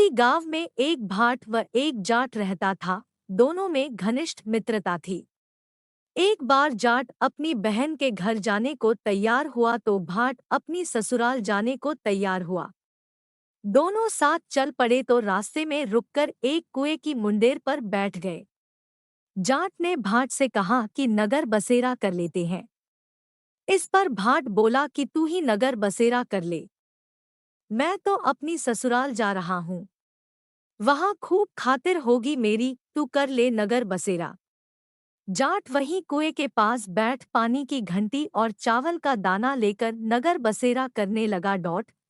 किसी गांव में एक भाट व एक जाट रहता था। दोनों में घनिष्ठ मित्रता थी। एक बार जाट अपनी बहन के घर जाने को तैयार हुआ तो भाट अपनी ससुराल जाने को तैयार हुआ। दोनों साथ चल पड़े तो रास्ते में रुककर एक कुएं की मुंडेर पर बैठ गए। जाट ने भाट से कहा कि नगर बसेरा कर लेते हैं। इस पर भाट बोला कि तू ही नगर बसेरा कर ले, मैं तो अपनी ससुराल जा रहा हूँ। वहां खूब खातिर होगी मेरी, तू कर ले नगर बसेरा। जाट वहीं कुएं के पास बैठ पानी की घंटी और चावल का दाना लेकर नगर बसेरा करने लगा।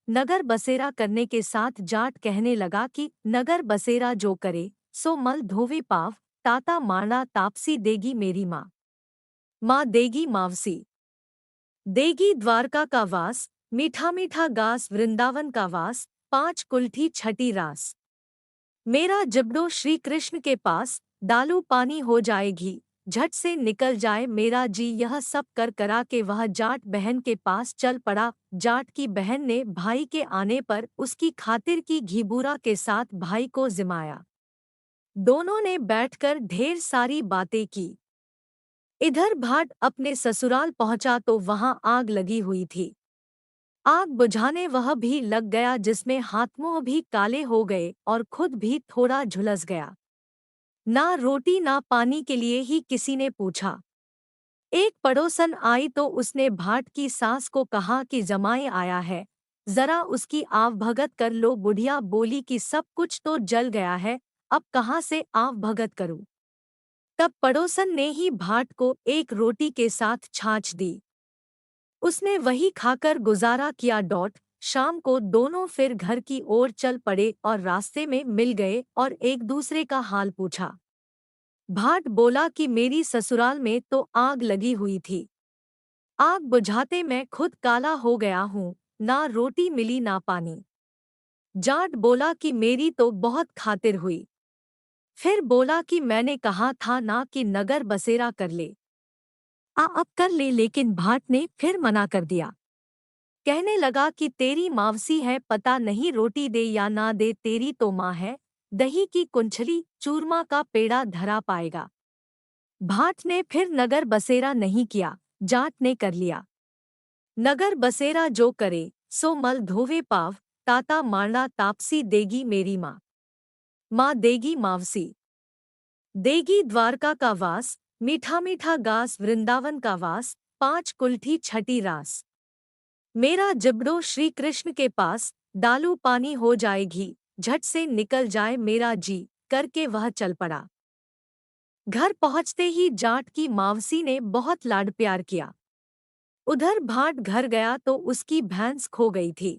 नगर बसेरा करने के साथ जाट कहने लगा कि नगर बसेरा जो करे सो मल धोवे पाव, ताता मारना तापसी देगी मेरी माँ, माँ देगी मावसी, देगी द्वारका का वास, मीठा मीठा गास वृंदावन का वास, पांच कुल्ठी छठी रास। मेरा जबड़ो श्री कृष्ण के पास, डालू पानी हो जाएगी, झट से निकल जाए मेरा जी। यह सब कर करा के वह जाट बहन के पास चल पड़ा। जाट की बहन ने भाई के आने पर उसकी खातिर की घीबूरा के साथ भाई को जिमाया। दोनों ने बैठकर ढेर सारी बातें की। इधर भाट अपने ससुराल पहुंचा तो वहां आग लगी हुई थी। आग बुझाने वह भी लग गया, जिसमें हाथ-मुंह भी काले हो गए और खुद भी थोड़ा झुलस गया। ना रोटी ना पानी के लिए ही किसी ने पूछा। एक पड़ोसन आई तो उसने भाट की सास को कहा कि जमाई आया है, जरा उसकी आवभगत कर लो। बुढ़िया बोली कि सब कुछ तो जल गया है, अब कहाँ से आवभगत करूं। तब पड़ोसन ने ही भाट को एक रोटी के साथ छाछ दी। उसने वही खाकर गुजारा किया। शाम को दोनों फिर घर की ओर चल पड़े और रास्ते में मिल गए और एक दूसरे का हाल पूछा। भाट बोला कि मेरी ससुराल में तो आग लगी हुई थी, आग बुझाते मैं खुद काला हो गया हूँ, ना रोटी मिली ना पानी। जाट बोला कि मेरी तो बहुत खातिर हुई। फिर बोला कि मैंने कहा था ना कि नगर बसेरा कर ले, अब कर ले। लेकिन भाट ने फिर मना कर दिया। कहने लगा कि तेरी मावसी है, पता नहीं रोटी दे या ना दे, तेरी तो माँ है, दही की कुंछली चूरमा का पेड़ा धरा पाएगा। भाट ने फिर नगर बसेरा नहीं किया, जाट ने कर लिया। नगर बसेरा जो करे सो मल धोवे पाव, ताता मारना तापसी देगी मेरी माँ, माँ देगी मावसी, देगी द्वारका का वास, मीठा मीठा गास वृंदावन का वास, पांच कुल्ठी छठी रास। मेरा जबड़ो श्री कृष्ण के पास, डालू पानी हो जाएगी, झट से निकल जाए मेरा जी, करके वह चल पड़ा। घर पहुंचते ही जाट की मावसी ने बहुत लाड प्यार किया। उधर भाट घर गया तो उसकी भैंस खो गई थी।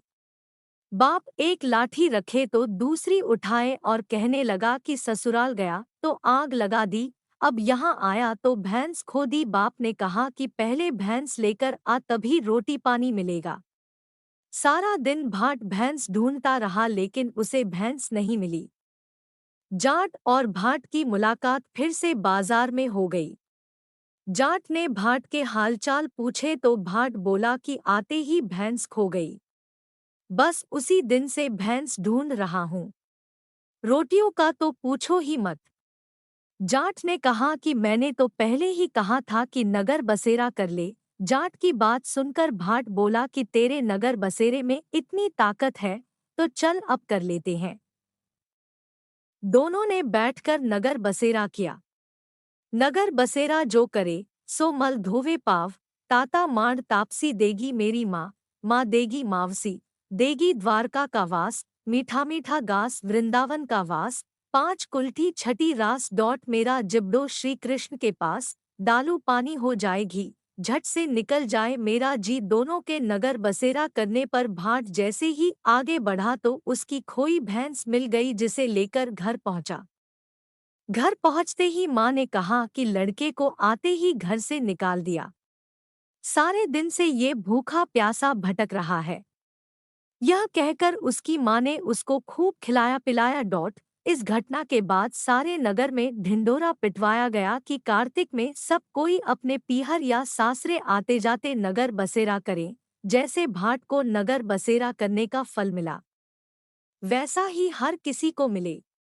बाप एक लाठी रखे तो दूसरी उठाए और कहने लगा कि ससुराल गया तो आग लगा दी, अब यहाँ आया तो भैंस खो दी। बाप ने कहा कि पहले भैंस लेकर आ, तभी रोटी पानी मिलेगा। सारा दिन भाट भैंस ढूंढता रहा लेकिन उसे भैंस नहीं मिली। जाट और भाट की मुलाकात फिर से बाजार में हो गई। जाट ने भाट के हालचाल पूछे तो भाट बोला कि आते ही भैंस खो गई, बस उसी दिन से भैंस ढूंढ रहा हूँ, रोटियों का तो पूछो ही मत। जाट ने कहा कि मैंने तो पहले ही कहा था कि नगर बसेरा कर ले। जाट की बात सुनकर भाट बोला कि तेरे नगर बसेरे में इतनी ताकत है तो चल अब कर लेते हैं। दोनों ने बैठकर नगर बसेरा किया। नगर बसेरा जो करे सो मल धोवे पाव, ताता मांड तापसी देगी मेरी माँ, माँ देगी मावसी, देगी द्वारका का वास, मीठा मीठा गास वृंदावन का वास, पांच कुल्ठी छठी रास। मेरा जिब्डो श्री कृष्ण के पास, डालू पानी हो जाएगी, झट से निकल जाए मेरा जी। दोनों के नगर बसेरा करने पर भाट जैसे ही आगे बढ़ा तो उसकी खोई भैंस मिल गई, जिसे लेकर घर पहुंचा। घर पहुंचते ही माँ ने कहा कि लड़के को आते ही घर से निकाल दिया, सारे दिन से ये भूखा प्यासा भटक रहा है। यह कहकर उसकी माँ ने उसको खूब खिलाया पिलाया। इस घटना के बाद सारे नगर में ढिंढोरा पिटवाया गया कि कार्तिक में सब कोई अपने पीहर या सासरे आते जाते नगर बसेरा करें, जैसे भाट को नगर बसेरा करने का फल मिला। वैसा ही हर किसी को मिले।